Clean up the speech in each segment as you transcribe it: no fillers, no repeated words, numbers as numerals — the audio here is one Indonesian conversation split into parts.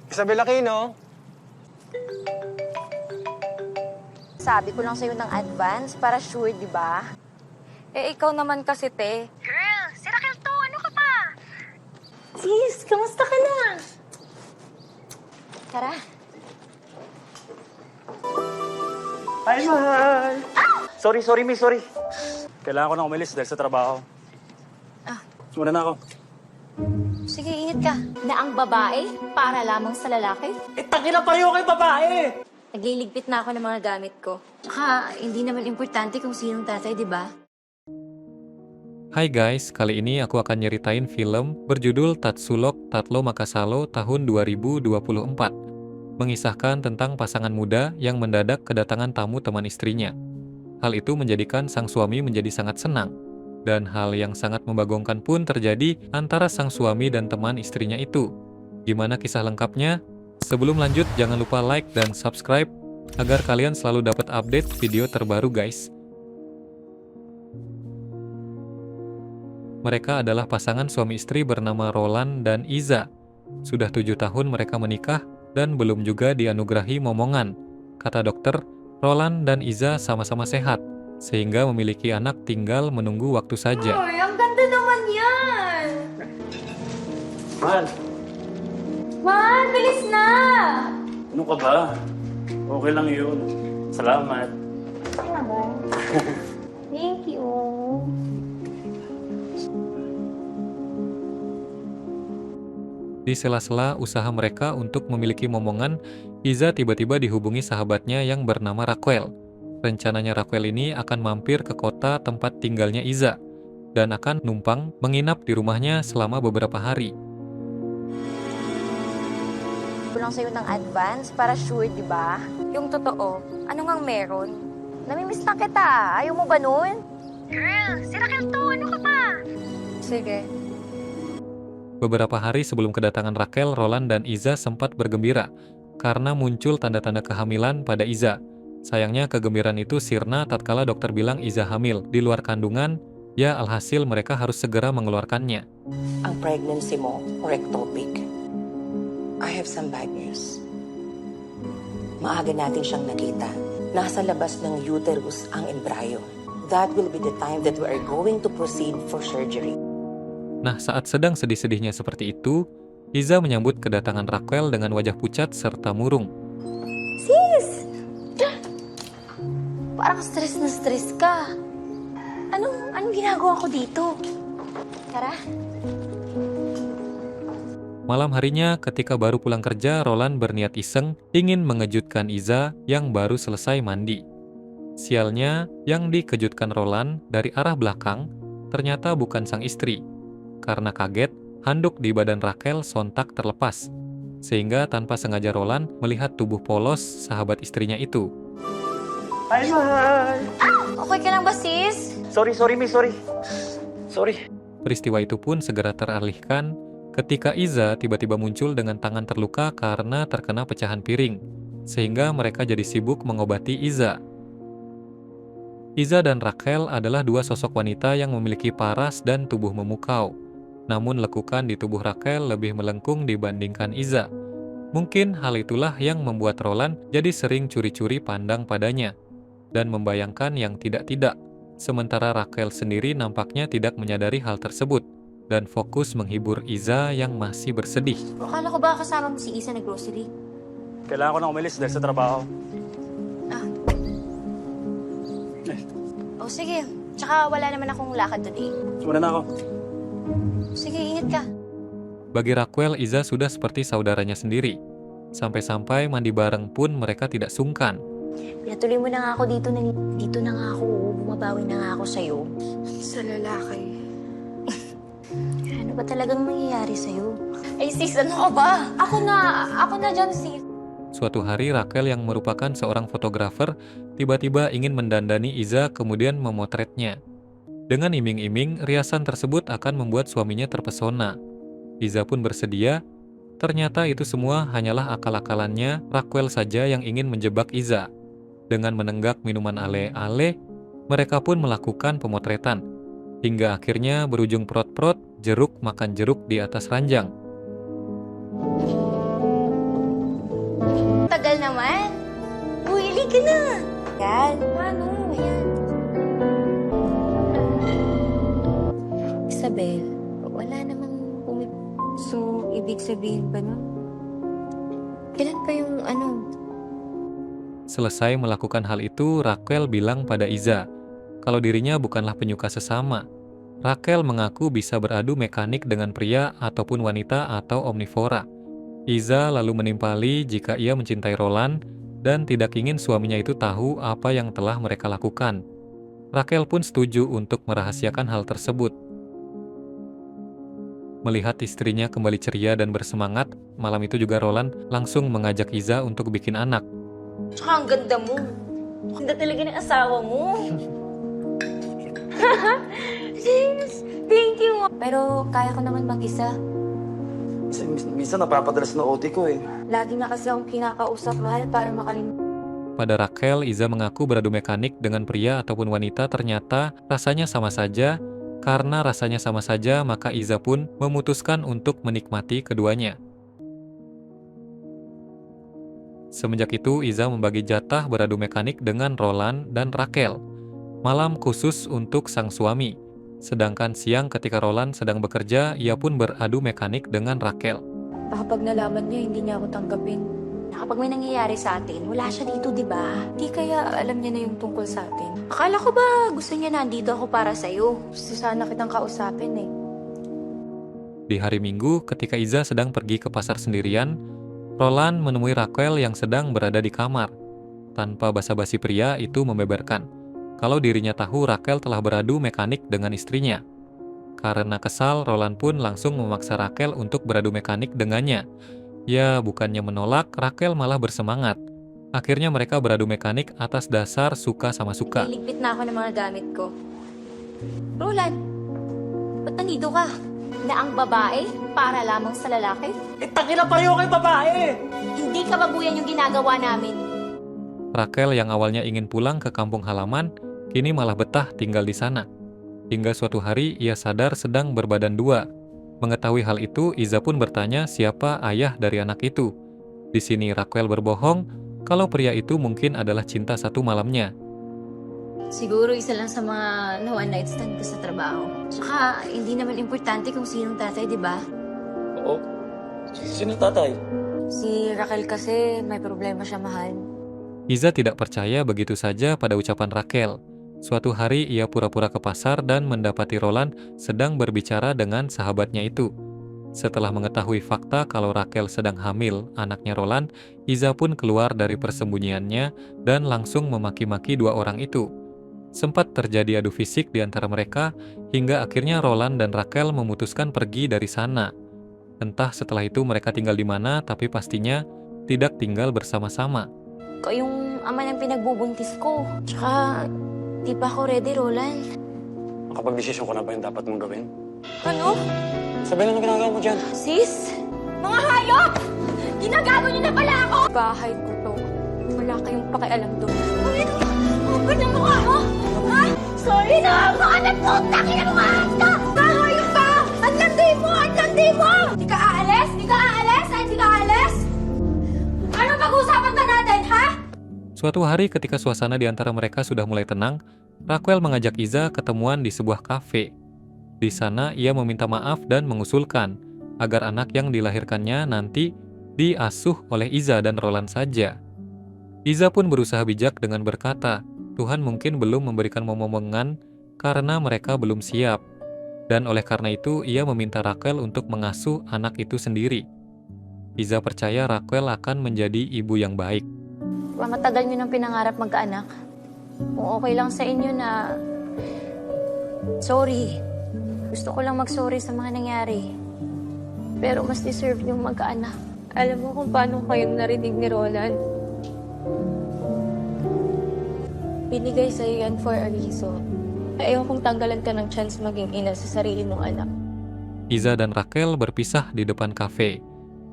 Isabel Aquino? Sabi ko lang sa'yo ng advance para sure, di ba? Eh, ikaw naman kasi, te. Girl, si Raquel to. Ano ka pa? Sis, kamusta ka na? Tara. Hi, mahal! Sorry, miss, sorry. Kailangan ko nang umalis dahil sa trabaho. Muna na ako. Sige, ingat ka. Na ang babae para lamang sa lalaki? Tangina pareho kay babae! Nagliligpit na ako ng mga gamit ko. Tsaka, hindi naman importante kung sinong tatay, di ba? Hai guys, kali ini aku akan nyeritain film berjudul Tatsulok Tatlo Makasalo tahun 2024. Mengisahkan tentang pasangan muda yang mendadak kedatangan tamu teman istrinya. Hal itu menjadikan sang suami menjadi sangat senang. Dan hal yang sangat membagongkan pun terjadi antara sang suami dan teman istrinya itu. Gimana kisah lengkapnya? Sebelum lanjut, jangan lupa like dan subscribe agar kalian selalu dapat update video terbaru guys. Mereka adalah pasangan suami istri bernama Roland dan Iza. Sudah 7 tahun mereka menikah dan belum juga dianugerahi momongan. Kata dokter, Roland dan Iza sama-sama sehat, sehingga memiliki anak tinggal menunggu waktu saja. Ay, ang ganda naman yan! Mahal, Man, bilis na! ano ka ba? Okay lang yun. Salamat. Ay naman. Thank you. Di sela-sela usaha mereka untuk memiliki momongan, Iza tiba-tiba dihubungi sahabatnya yang bernama Raquel. Rencananya Raquel ini akan mampir ke kota tempat tinggalnya Iza dan akan numpang menginap di rumahnya selama beberapa hari. Ko lang sa'yo ng advance para sure, di ba? Yung totoo, ano ngang meron? Namimiss lang kita. Ayaw mo ba nun? Girl, si Raquel to. Ano ka pa? Sige. Beberapa hari sebelum kedatangan Raquel, Roland dan Iza sempat bergembira karena muncul tanda-tanda kehamilan pada Iza. Sayangnya kegembiraan itu sirna tatkala dokter bilang Iza hamil di luar kandungan, ya alhasil mereka harus segera mengeluarkannya. Ang pregnancy mo or ectopic. I have some bad news. Maaga natin siyang nakita. Nasa labas ng uterus ang embryo. That will be the time that we are going to proceed for surgery. Nah, saat sedang sedih-sedihnya seperti itu, Iza menyambut kedatangan Raquel dengan wajah pucat serta murung. Sis! Parang stress na stress ka. Anong ginagawa ko dito? Tara. Malam harinya, ketika baru pulang kerja, Roland berniat iseng ingin mengejutkan Iza yang baru selesai mandi. Sialnya, yang dikejutkan Roland dari arah belakang ternyata bukan sang istri. Karena kaget, handuk di badan Raquel sontak terlepas. Sehingga tanpa sengaja Roland melihat tubuh polos sahabat istrinya itu. Hi, mahal! Okay ka lang ba, sis? Sorry, miss, sorry. Sorry. Peristiwa itu pun segera teralihkan ketika Iza tiba-tiba muncul dengan tangan terluka karena terkena pecahan piring. Sehingga mereka jadi sibuk mengobati Iza. Iza dan Raquel adalah dua sosok wanita yang memiliki paras dan tubuh memukau. Namun lekukan di tubuh Raquel lebih melengkung dibandingkan Iza. Mungkin hal itulah yang membuat Roland jadi sering curi-curi pandang padanya dan membayangkan yang tidak-tidak. Sementara Raquel sendiri nampaknya tidak menyadari hal tersebut dan fokus menghibur Iza yang masih bersedih. Akala ko ba kasama mo si Isa na grocery? Kailangan ko nang umalis dahil sa trabaho. O sige. Tsaka wala naman akong lakad today. Muna na ako. Sige, ingat ka. Bagi Raquel, Iza sudah seperti saudaranya sendiri. Sampai-sampai mandi bareng pun mereka tidak sungkan. Pinatuloy mo na nga ako dito na nga ako. Bumabawi na nga ako sa'yo. Sa lalaki. Ano ba talagang nangyayari sa'yo? Ay sis, ano ka ba? Ako na dyan sis. Suatu hari Raquel yang merupakan seorang fotografer tiba-tiba ingin mendandani Iza kemudian memotretnya. Dengan iming-iming, riasan tersebut akan membuat suaminya terpesona. Iza pun bersedia. Ternyata itu semua hanyalah akal-akalannya Raquel saja yang ingin menjebak Iza. Dengan menenggak minuman ale-ale, mereka pun melakukan pemotretan. Hingga akhirnya berujung prot-prot, jeruk makan jeruk di atas ranjang. tagal naman. Uy, ili ka na. Yan. Paano? Ayan. Isabel, wala namang So, ibig sabihin ba nun? Kailan pa yung Selesai melakukan hal itu, Raquel bilang pada Iza kalau dirinya bukanlah penyuka sesama. Raquel mengaku bisa beradu mekanik dengan pria ataupun wanita atau omnivora. Iza lalu menimpali jika ia mencintai Roland dan tidak ingin suaminya itu tahu apa yang telah mereka lakukan. Raquel pun setuju untuk merahasiakan hal tersebut. Melihat istrinya kembali ceria dan bersemangat, malam itu juga Roland langsung mengajak Iza untuk bikin anak. Tsaka ang ganda mo. Ganda talaga ng asawa mo. James, thank you. Pero kaya ko naman mag-isa. Minsan napapadalas na OT ko eh. Lagi na kasi akong kinakausap, mahal, para makalimutan. Pada Raquel, Iza mengaku beradu mekanik dengan pria ataupun wanita ternyata rasanya sama saja. Karena rasanya sama saja, maka Iza pun memutuskan untuk menikmati keduanya. Semenjak itu, Iza membagi jatah beradu mekanik dengan Roland dan Raquel. Malam khusus untuk sang suami. Sedangkan siang ketika Roland sedang bekerja, ia pun beradu mekanik dengan Raquel. Kapag nalaman niya, hindi niya ako tanggapin. Kapag may nangyayari sa atin, wala siya dito, di ba? Di kaya alam niya na yung tungkol sa atin. Akala ko ba gusto niya nandito ako para sa'yo? Gusto sana kitang kausapin eh. Di hari Minggu, ketika Iza sedang pergi ke pasar sendirian, Roland menemui Raquel yang sedang berada di kamar. Tanpa basa-basi, pria itu membeberkan kalau dirinya tahu Raquel telah beradu mekanik dengan istrinya. Karena kesal, Roland pun langsung memaksa Raquel untuk beradu mekanik dengannya. Ya, bukannya menolak, Raquel malah bersemangat. Akhirnya mereka beradu mekanik atas dasar suka sama suka. Niligpit na ako ng mga gamit ko. Roland, ba't nandito ka? Na ang babae para lamang sa lalaki? Eh, tangina pareho kayo babae! Hindi kababuyan yung ginagawa namin. Raquel yang awalnya ingin pulang ke kampung halaman, kini malah betah tinggal di sana. Hingga suatu hari ia sadar sedang berbadan dua. Mengetahui hal itu, Iza pun bertanya siapa ayah dari anak itu. Di sini Raquel berbohong kalau pria itu mungkin adalah cinta satu malamnya. Siguro isa lang sa mga one night stand ko sa trabaho. Tsaka, hindi naman importante kung sinong tatay, di ba? Oo. Sino tatay? Si Raquel kasi may problema siya, mahal. Iza tidak percaya begitu saja pada ucapan Raquel. Suatu hari ia pura-pura ke pasar dan mendapati Roland sedang berbicara dengan sahabatnya itu. Setelah mengetahui fakta kalau Raquel sedang hamil anaknya Roland, Iza pun keluar dari persembunyiannya dan langsung memaki-maki dua orang itu. Sempat terjadi adu fisik di antara mereka, hingga akhirnya Roland dan Raquel memutuskan pergi dari sana. Entah setelah itu mereka tinggal di mana, tapi pastinya tidak tinggal bersama-sama. Ikaw yung ama ng pinagbubuntis ko. Tsaka, di pa ako ready, Roland. Nakapag-desisyon ko na ba yung dapat mong gawin? Ano? Sabihin ano ginagawa mo dyan? Sis? Mga hayop! Ginagago niyo na pala ako! Bahay ko to. Wala kayong pakialam doon. Ang ganda ng mukha mo! Ha? Sorry na! Mga nagpunta! Kinamuhaan ka! Hayop ka! Ang landi mo! Ang landi mo! Di ka aalis? Di ka aalis? Ay, di ka aalis? Ano pag-uusapan ba natin, ha? Suatu hari ketika suasana di antara mereka sudah mulai tenang, Raquel mengajak Iza ketemuan di sebuah kafe. Di sana ia meminta maaf dan mengusulkan agar anak yang dilahirkannya nanti diasuh oleh Iza dan Roland saja. Iza pun berusaha bijak dengan berkata, Tuhan mungkin belum memberikan momongan karena mereka belum siap. Dan oleh karena itu ia meminta Raquel untuk mengasuh anak itu sendiri. Iza percaya Raquel akan menjadi ibu yang baik. Matagal niyo nang pinangarap magkaanak. Kung okay lang sa inyo na... Sorry. Gusto ko lang mag-sorry sa mga nangyari. Pero mas deserve yung magkaanak. Alam mo kung paano kayong narinig ni Roland? Binigay sa'yo yan for a reason. Ayaw kong tanggalan ka ng chance maging ina sa sarili mong anak. Iza dan Raquel berpisah di depan kafe.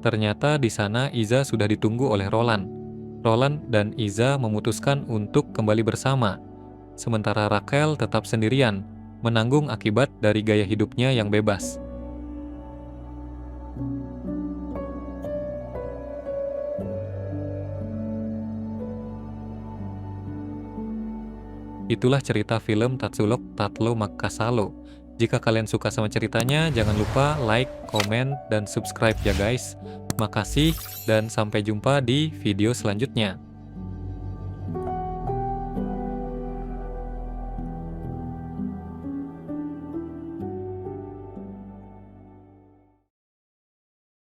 Ternyata di sana Iza sudah ditunggu oleh Roland. Roland dan Iza memutuskan untuk kembali bersama. Sementara Raquel tetap sendirian, menanggung akibat dari gaya hidupnya yang bebas. Itulah cerita film Tatsulok Tatlo Makasalo. Jika kalian suka sama ceritanya, jangan lupa like, komen, dan subscribe ya guys. Makasih, dan sampai jumpa di video selanjutnya.